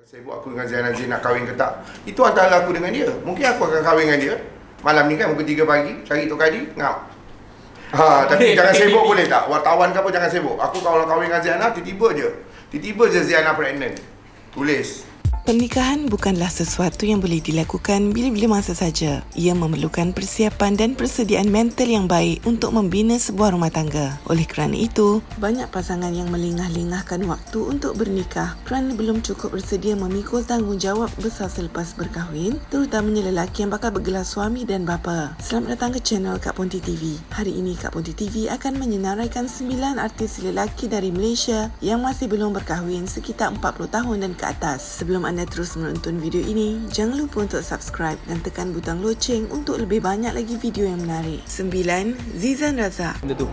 Sibuk aku dengan Zain Aziz nak kahwin ke tak, itu antara aku dengan dia. Mungkin aku akan kahwin dengan dia malam ni kan, pukul 3 pagi, cari Tok Kadi, ngap. Tapi jangan sibuk boleh tak? Wartawan ke apa jangan sibuk. Aku kalau kahwin dengan Ziana, tiba-tiba je Ziana pregnant. Tulis. Pernikahan bukanlah sesuatu yang boleh dilakukan bila-bila masa saja. Ia memerlukan persiapan dan persediaan mental yang baik untuk membina sebuah rumah tangga. Oleh kerana itu, banyak pasangan yang melengah-lengahkan waktu untuk bernikah kerana belum cukup bersedia memikul tanggungjawab besar selepas berkahwin, terutamanya lelaki yang bakal bergelar suami dan bapa. Selamat datang ke channel Kak Ponti TV. Hari ini Kak Ponti TV akan menyenaraikan 9 artis lelaki dari Malaysia yang masih belum berkahwin sekitar 40 tahun dan ke atas. Sebelum anda terus menonton video ini, jangan lupa untuk subscribe dan tekan butang loceng untuk lebih banyak lagi video yang menarik. 9. Zizan Razak. Benda tu.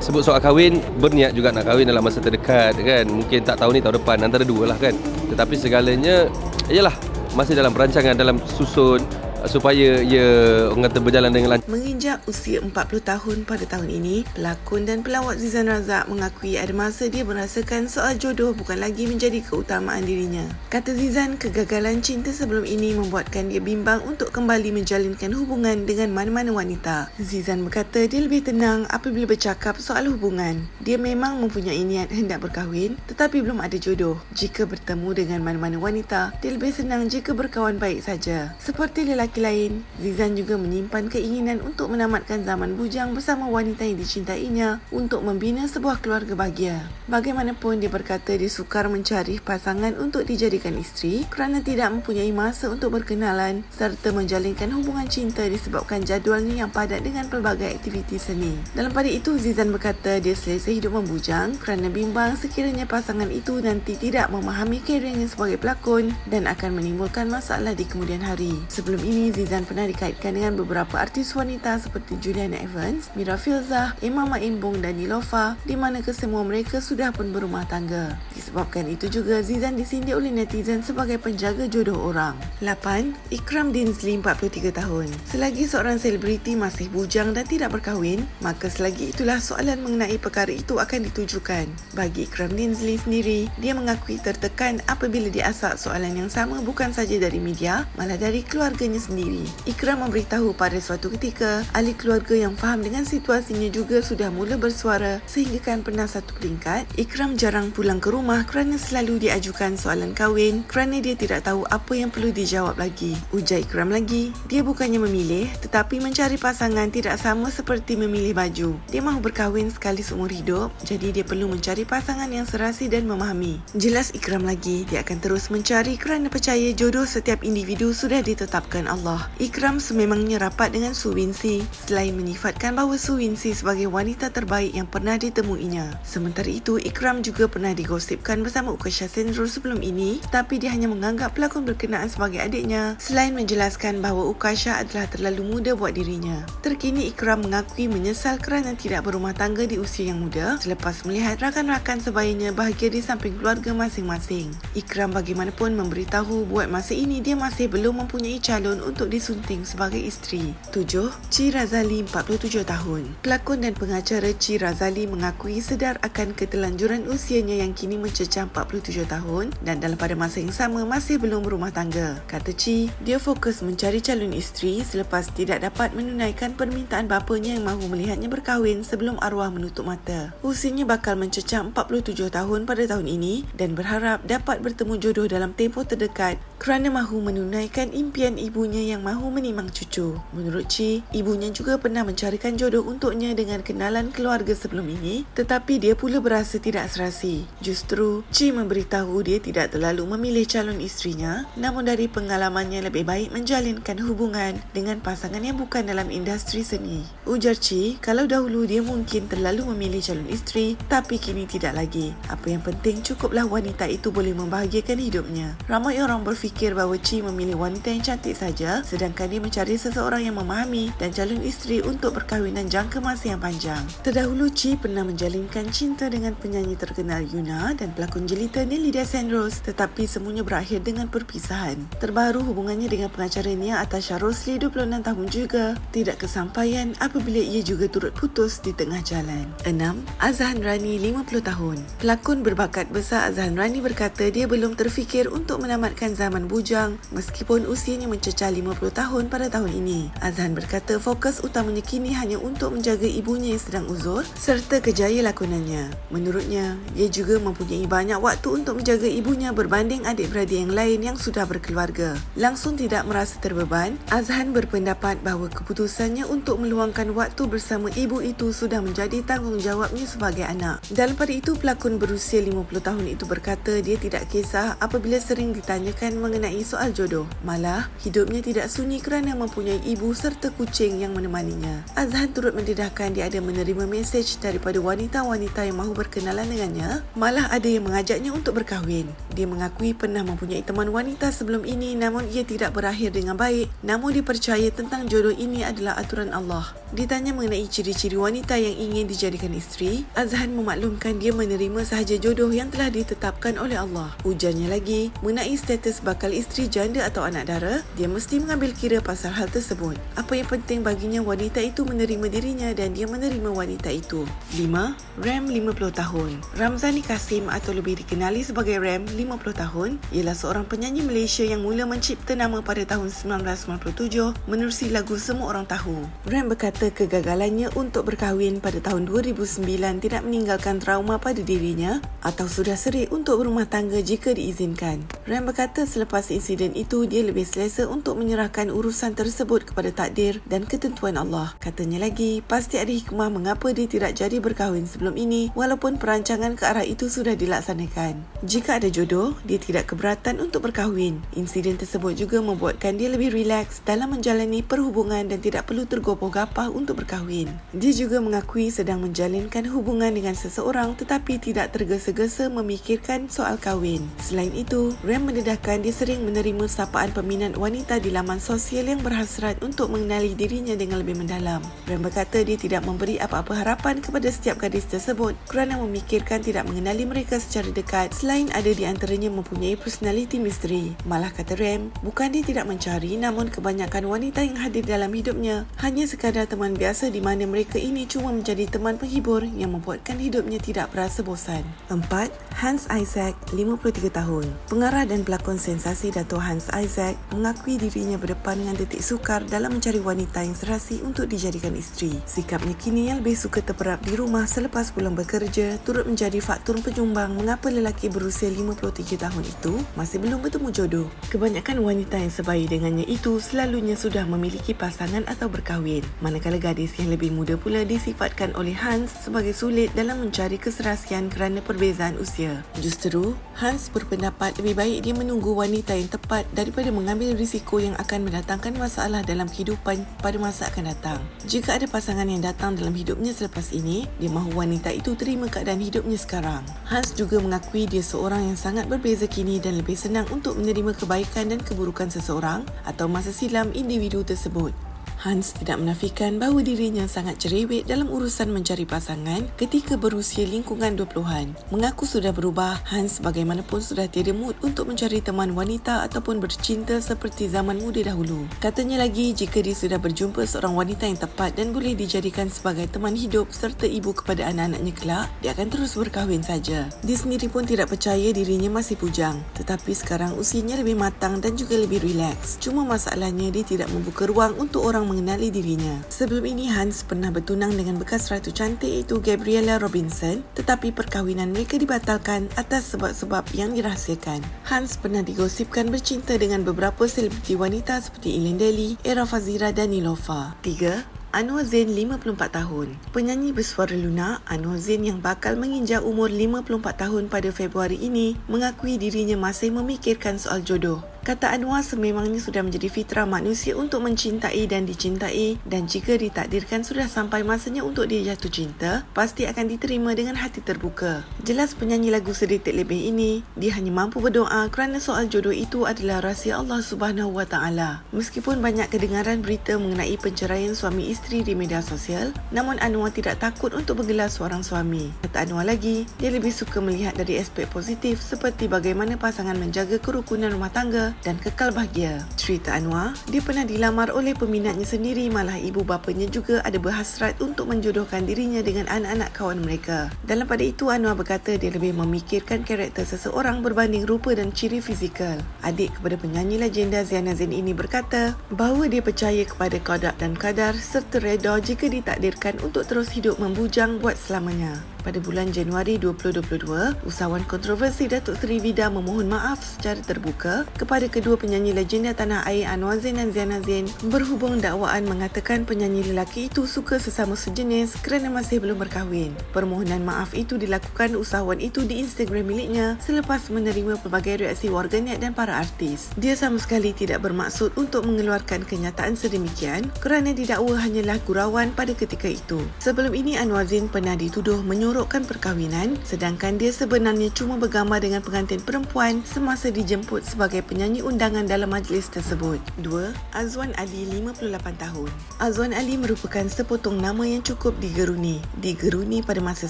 Sebut soal kahwin, berniat juga nak kahwin dalam masa terdekat kan. Mungkin tak tahun ni, tahun depan, antara dua lah kan. Tetapi segalanya ialah masih dalam perancangan, dalam susun supaya ia orang kata berjalan dengan lancar. Menginjak usia 40 tahun pada tahun ini, pelakon dan pelawak Zizan Razak mengakui ada masa dia merasakan soal jodoh bukan lagi menjadi keutamaan dirinya. Kata Zizan, kegagalan cinta sebelum ini membuatkan dia bimbang untuk kembali menjalinkan hubungan dengan mana-mana wanita. Zizan berkata dia lebih tenang apabila bercakap soal hubungan. Dia memang mempunyai niat hendak berkahwin tetapi belum ada jodoh. Jika bertemu dengan mana-mana wanita, dia lebih senang jika berkawan baik saja. Seperti lelaki lain, Zizan juga menyimpan keinginan untuk menamatkan zaman bujang bersama wanita yang dicintainya untuk membina sebuah keluarga bahagia. Bagaimanapun, dia berkata dia sukar mencari pasangan untuk dijadikan isteri kerana tidak mempunyai masa untuk berkenalan serta menjalinkan hubungan cinta disebabkan jadualnya yang padat dengan pelbagai aktiviti seni. Dalam pada itu, Zizan berkata dia selesa hidup membujang kerana bimbang sekiranya pasangan itu nanti tidak memahami kerjanya sebagai pelakon dan akan menimbulkan masalah di kemudian hari. Sebelum ini, Zizan pernah dikaitkan dengan beberapa artis wanita seperti Juliana Evans, Mira Filzah, Emma Maimbong dan Nilofa, di mana kesemua mereka sudah pun berumah tangga. Disebabkan itu juga, Zizan disindir oleh netizen sebagai penjaga jodoh orang. 8. Ikram Dinsley, 43 tahun. Selagi seorang selebriti masih bujang dan tidak berkahwin, maka selagi itulah soalan mengenai perkara itu akan ditujukan. Bagi Ikram Dinsley sendiri, dia mengakui tertekan apabila diasak soalan yang sama bukan saja dari media, malah dari keluarganya sendiri. Ikram memberitahu pada suatu ketika, ahli keluarga yang faham dengan situasinya juga sudah mula bersuara sehinggakan pernah satu peringkat, Ikram jarang pulang ke rumah kerana selalu diajukan soalan kahwin kerana dia tidak tahu apa yang perlu dijawab lagi. Ujar Ikram lagi, dia bukannya memilih tetapi mencari pasangan tidak sama seperti memilih baju. Dia mahu berkahwin sekali seumur hidup, jadi dia perlu mencari pasangan yang serasi dan memahami. Jelas Ikram lagi, dia akan terus mencari kerana percaya jodoh setiap individu sudah ditetapkan Allah. Ikram sememangnya rapat dengan Su Winsi selain menyifatkan bahawa Su Winsi sebagai wanita terbaik yang pernah ditemuinya. Sementara itu, Ikram juga pernah digosipkan bersama Ukasha Sendro sebelum ini, tapi dia hanya menganggap pelakon berkenaan sebagai adiknya selain menjelaskan bahawa Ukasha adalah terlalu muda buat dirinya. Terkini, Ikram mengakui menyesal kerana tidak berumah tangga di usia yang muda selepas melihat rakan-rakan sebayanya bahagia di samping keluarga masing-masing. Ikram bagaimanapun memberitahu buat masa ini dia masih belum mempunyai calon untuk disunting sebagai isteri. 7. Chi Razali, 47 tahun. Pelakon dan pengacara Chi Razali mengakui sedar akan ketelanjuran usianya yang kini mencecah 47 tahun dan dalam pada masa yang sama masih belum berumah tangga. Kata Chi, dia fokus mencari calon isteri selepas tidak dapat menunaikan permintaan bapanya yang mahu melihatnya berkahwin sebelum arwah menutup mata. Usianya bakal mencecah 47 tahun pada tahun ini dan berharap dapat bertemu jodoh dalam tempoh terdekat kerana mahu menunaikan impian ibunya yang mahu menimang cucu. Menurut Chi, ibunya juga pernah mencarikan jodoh untuknya dengan kenalan keluarga sebelum ini, tetapi dia pula berasa tidak serasi. Justru, Chi memberitahu dia tidak terlalu memilih calon isterinya, namun dari pengalamannya lebih baik menjalinkan hubungan dengan pasangan yang bukan dalam industri seni. Ujar Chi, kalau dahulu dia mungkin terlalu memilih calon isteri, tapi kini tidak lagi. Apa yang penting cukuplah wanita itu boleh membahagiakan hidupnya. Ramai orang berfikir bahawa Chi memilih wanita yang cantik saja, sedangkan dia mencari seseorang yang memahami dan calon isteri untuk perkahwinan jangka masa yang panjang. Terdahulu, Chi pernah menjalinkan cinta dengan penyanyi terkenal Yuna dan dan pelakon jelita Nelida Sandros, tetapi semuanya berakhir dengan perpisahan. Terbaru hubungannya dengan pengacara Nia Atasha Rosli 26 tahun juga tidak kesampaian apabila ia juga turut putus di tengah jalan. 6. Azhan Rani 50 tahun. Pelakon berbakat besar Azhan Rani berkata dia belum terfikir untuk menamatkan zaman bujang meskipun usianya mencecah 50 tahun pada tahun ini. Azhan berkata fokus utamanya kini hanya untuk menjaga ibunya yang sedang uzur serta kejaya lakonannya. Menurutnya, dia juga mempunyai banyak waktu untuk menjaga ibunya berbanding adik-beradik yang lain yang sudah berkeluarga. Langsung tidak merasa terbeban, Azhan berpendapat bahawa keputusannya untuk meluangkan waktu bersama ibu itu sudah menjadi tanggungjawabnya sebagai anak. Dalam pada itu, pelakon berusia 50 tahun itu berkata dia tidak kisah apabila sering ditanyakan mengenai soal jodoh. Malah, hidupnya tidak sunyi kerana mempunyai ibu serta kucing yang menemaninya. Azhan turut mendedahkan dia ada menerima mesej daripada wanita-wanita yang mahu berkenalan dengannya, malah ada yang mengajaknya untuk berkahwin. Dia mengakui pernah mempunyai teman wanita sebelum ini namun ia tidak berakhir dengan baik, namun dia percaya tentang jodoh ini adalah aturan Allah. Ditanya mengenai ciri-ciri wanita yang ingin dijadikan isteri, Azhan memaklumkan dia menerima sahaja jodoh yang telah ditetapkan oleh Allah. Ujarnya lagi, mengenai status bakal isteri janda atau anak dara, dia mesti mengambil kira pasal hal tersebut. Apa yang penting baginya wanita itu menerima dirinya dan dia menerima wanita itu. 5. Ram 50 tahun. Ramzani Kasim atau lebih dikenali sebagai Ram 50 tahun ialah seorang penyanyi Malaysia yang mula mencipta nama pada tahun 1997 menerusi lagu Semua Orang Tahu. Ram berkata kegagalannya untuk berkahwin pada tahun 2009 tidak meninggalkan trauma pada dirinya atau sudah serik untuk berumah tangga jika diizinkan. Ram berkata selepas insiden itu dia lebih selesa untuk menyerahkan urusan tersebut kepada takdir dan ketentuan Allah. Katanya lagi, pasti ada hikmah mengapa dia tidak jadi berkahwin sebelum ini walaupun perancangan ke arah itu sudah dilaksanakan. Jika ada jodoh, dia tidak keberatan untuk berkahwin. Insiden tersebut juga membuatkan dia lebih rileks dalam menjalani perhubungan dan tidak perlu tergopoh-gapah untuk berkahwin. Dia juga mengakui sedang menjalinkan hubungan dengan seseorang tetapi tidak tergesa-gesa memikirkan soal kahwin. Selain itu, Ram mendedahkan dia sering menerima sapaan peminat wanita di laman sosial yang berhasrat untuk mengenali dirinya dengan lebih mendalam. Ram berkata dia tidak memberi apa-apa harapan kepada setiap gadis tersebut kerana memikirkan tidak mengenali mereka secara dekat selain ada di antaranya mempunyai personaliti misteri. Malah kata Ram, bukan dia tidak mencari namun kebanyakan wanita yang hadir dalam hidupnya hanya sekadar teman biasa di mana mereka ini cuma menjadi teman penghibur yang membuatkan hidupnya tidak berasa bosan. 4. Hans Isaac, 53 tahun. Pengarah dan pelakon sensasi Dato' Hans Isaac mengakui dirinya berdepan dengan detik sukar dalam mencari wanita yang serasi untuk dijadikan isteri. Sikapnya kini yang lebih suka terperap di rumah selepas pulang bekerja turut menjadi faktor penyumbang mengapa lelaki berusia 53 tahun itu masih belum bertemu jodoh. Kebanyakan wanita yang sebaya dengannya itu selalunya sudah memiliki pasangan atau berkahwin, manakala gadis yang lebih muda pula disifatkan oleh Hans sebagai sulit dalam mencari keserasian kerana perbezaan usia. Justru, Hans berpendapat lebih baik dia menunggu wanita yang tepat daripada mengambil risiko yang akan mendatangkan masalah dalam kehidupan pada masa akan datang. Jika ada pasangan yang datang dalam hidupnya selepas ini, dia mahu wanita itu terima keadaan hidupnya sekarang. Hans juga mengakui dia seorang yang sangat berbeza kini dan lebih senang untuk menerima kebaikan dan keburukan seseorang atau masa silam individu tersebut. Hans tidak menafikan bahawa dirinya sangat cerewet dalam urusan mencari pasangan ketika berusia lingkungan 20-an. Mengaku sudah berubah, Hans bagaimanapun sudah tiada mood untuk mencari teman wanita ataupun bercinta seperti zaman muda dahulu. Katanya lagi, jika dia sudah berjumpa seorang wanita yang tepat dan boleh dijadikan sebagai teman hidup serta ibu kepada anak-anaknya kelak, dia akan terus berkahwin saja. Dia sendiri pun tidak percaya dirinya masih bujang, tetapi sekarang usianya lebih matang dan juga lebih rileks. Cuma masalahnya dia tidak membuka ruang untuk orang mengenali dirinya. Sebelum ini Hans pernah bertunang dengan bekas ratu cantik iaitu Gabriella Robinson, tetapi perkahwinan mereka dibatalkan atas sebab-sebab yang dirahsiakan. Hans pernah digosipkan bercinta dengan beberapa selebriti wanita seperti Elaine Deli, Era Fazira dan Nilofa. 3. Anwar Zain 54 tahun. Penyanyi bersuara lunak Anwar Zain yang bakal menginjak umur 54 tahun pada Februari ini mengakui dirinya masih memikirkan soal jodoh. Kata Anwar sememangnya sudah menjadi fitrah manusia untuk mencintai dan dicintai, dan jika ditakdirkan sudah sampai masanya untuk dia jatuh cinta, pasti akan diterima dengan hati terbuka. Jelas penyanyi lagu Sedetik Lebih ini, dia hanya mampu berdoa kerana soal jodoh itu adalah rahsia Allah Subhanahu Wa Taala. Meskipun banyak kedengaran berita mengenai penceraian suami isteri di media sosial, namun Anwar tidak takut untuk bergelar seorang suami. Kata Anwar lagi, dia lebih suka melihat dari aspek positif seperti bagaimana pasangan menjaga kerukunan rumah tangga dan kekal bahagia. Cerita Anwar, dia pernah dilamar oleh peminatnya sendiri, malah ibu bapanya juga ada berhasrat untuk menjodohkan dirinya dengan anak-anak kawan mereka. Dalam pada itu, Anwar berkata dia lebih memikirkan karakter seseorang berbanding rupa dan ciri fizikal. Adik kepada penyanyi legenda Ziana Zain ini berkata bahawa dia percaya kepada qada dan qadar serta reda jika ditakdirkan untuk terus hidup membujang buat selamanya. Pada bulan Januari 2022, usahawan kontroversi Datuk Seri Vida memohon maaf secara terbuka kepada kedua penyanyi legenda tanah air Anwar Zain dan Ziana Zain berhubung dakwaan mengatakan penyanyi lelaki itu suka sesama sejenis kerana masih belum berkahwin. Permohonan maaf itu dilakukan usahawan itu di Instagram miliknya selepas menerima pelbagai reaksi warganet dan para artis. Dia sama sekali tidak bermaksud untuk mengeluarkan kenyataan sedemikian kerana didakwa hanyalah gurauan pada ketika itu. Sebelum ini, Anwar Zain pernah dituduh menyorokkan perkahwinan, sedangkan dia sebenarnya cuma bergambar dengan pengantin perempuan semasa dijemput sebagai penyanyi undangan dalam majlis tersebut. 2. Azwan Ali, 58 tahun. Azwan Ali merupakan sepotong nama yang cukup digeruni. Digeruni pada masa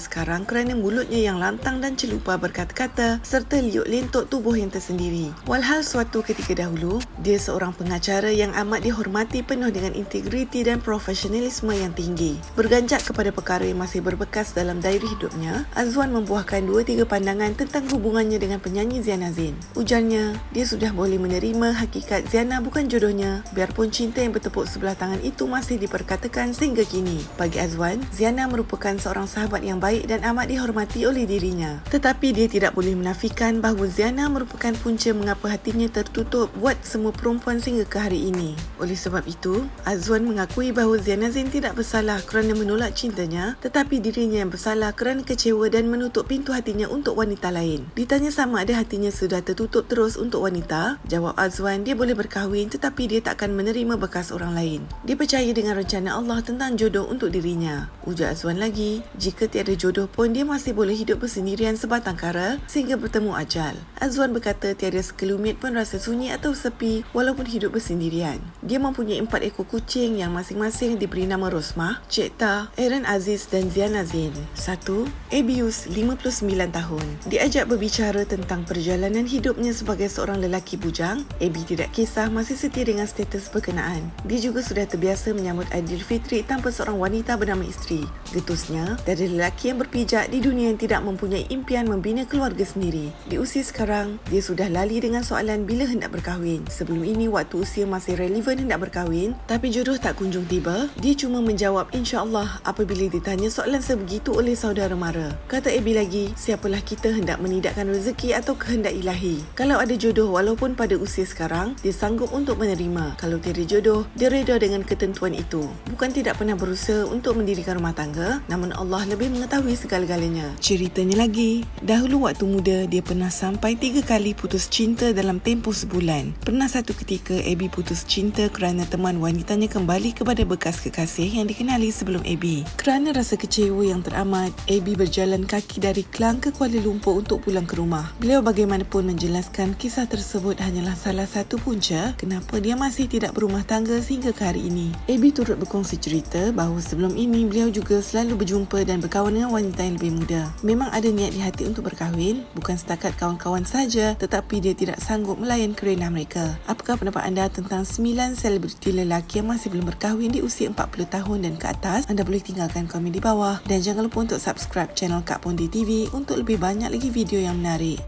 sekarang kerana mulutnya yang lantang dan celupa berkata-kata serta liuk lentok tubuh yang tersendiri. Walhal suatu ketika dahulu, dia seorang pengacara yang amat dihormati penuh dengan integriti dan profesionalisme yang tinggi. Berganjak kepada perkara yang masih berbekas dalam diary hidupnya, Azwan membuahkan 2-3 pandangan tentang hubungannya dengan penyanyi Ziana Zain. Ujarnya, dia sudah boleh menerima hakikat Ziana bukan jodohnya, biarpun cinta yang bertepuk sebelah tangan itu masih diperkatakan sehingga kini. Bagi Azwan, Ziana merupakan seorang sahabat yang baik dan amat dihormati oleh dirinya. Tetapi dia tidak boleh menafikan bahawa Ziana merupakan punca mengapa hatinya tertutup buat semua perempuan sehingga ke hari ini. Oleh sebab itu, Azwan mengakui bahawa Ziana Zain tidak bersalah kerana menolak cintanya, tetapi dirinya yang bersalah kerana kecewa dan menutup pintu hatinya untuk wanita lain. Ditanya sama ada hatinya sudah tertutup terus untuk wanita, jawab Azwan dia boleh berkahwin tetapi dia takkan menerima bekas orang lain. Dia percaya dengan rencana Allah tentang jodoh untuk dirinya. Ujar Azwan lagi, jika tiada jodoh pun dia masih boleh hidup bersendirian sebatang kara sehingga bertemu ajal. Azwan berkata tiada sekelumit pun rasa sunyi atau sepi walaupun hidup bersendirian. Dia mempunyai 4 ekor kucing yang masing-masing diberi nama Rosmah, Cekta, Aaron Aziz dan Ziana Zain. 1. Abius, 59 tahun. Diajak berbicara tentang perjalanan hidupnya sebagai seorang lelaki bujang, Abi tidak kisah masih setia dengan status berkenaan. Dia juga sudah terbiasa menyambut Aidilfitri tanpa seorang wanita bernama isteri. Getusnya, tiada lelaki yang berpijak di dunia yang tidak mempunyai impian membina keluarga sendiri. Di usia sekarang, dia sudah lali dengan soalan bila hendak berkahwin. Sebelum ini, waktu usia masih relevan hendak berkahwin, tapi jodoh tak kunjung tiba. Dia cuma menjawab insya-Allah apabila ditanya soalan sebegitu oleh saudara mara. Kata Abi lagi, siapalah kita hendak menidakkan rezeki atau kehendak ilahi. Kalau ada jodoh walaupun pada usia sekarang, dia sanggup untuk menerima. Kalau tiada jodoh, dia reda dengan ketentuan itu. Bukan tidak pernah berusaha untuk mendirikan rumah tangga, namun Allah lebih mengetahui segala-galanya. Ceritanya lagi, dahulu waktu muda, dia pernah sampai 3 kali putus cinta dalam tempoh sebulan. Pernah satu ketika, Abi putus cinta kerana teman wanitanya kembali kepada bekas kekasih yang dikenali sebelum Abi. Kerana rasa kecewa yang teramat, Abi berjalan kaki dari Klang ke Kuala Lumpur untuk pulang ke rumah. Beliau bagaimanapun menjelaskan kisah tersebut hanyalah salah satu punca kenapa dia masih tidak berumah tangga sehingga ke hari ini. Abi turut berkongsi cerita bahawa sebelum ini beliau juga selalu berjumpa dan berkawan dengan wanita yang lebih muda. Memang ada niat di hati untuk berkahwin, bukan setakat kawan-kawan saja, tetapi dia tidak sanggup melayan kerana mereka. Apakah pendapat anda tentang 9 selebriti lelaki yang masih belum berkahwin di usia 40 tahun dan ke atas? Anda boleh tinggalkan komen di bawah dan jangan lupa untuk subscribe channel Kak Pondi TV untuk lebih banyak lagi video yang menarik.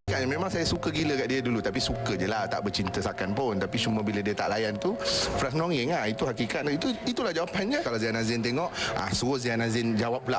Memang saya suka gila kat dia dulu, tapi suka je lah, tak bercinta sakan pun. Tapi cuma bila dia tak layan tu, frust nongeng lah. Itu hakikat, itulah jawapannya. Kalau Ziana Zain tengok, suruh Ziana Zain jawab pula.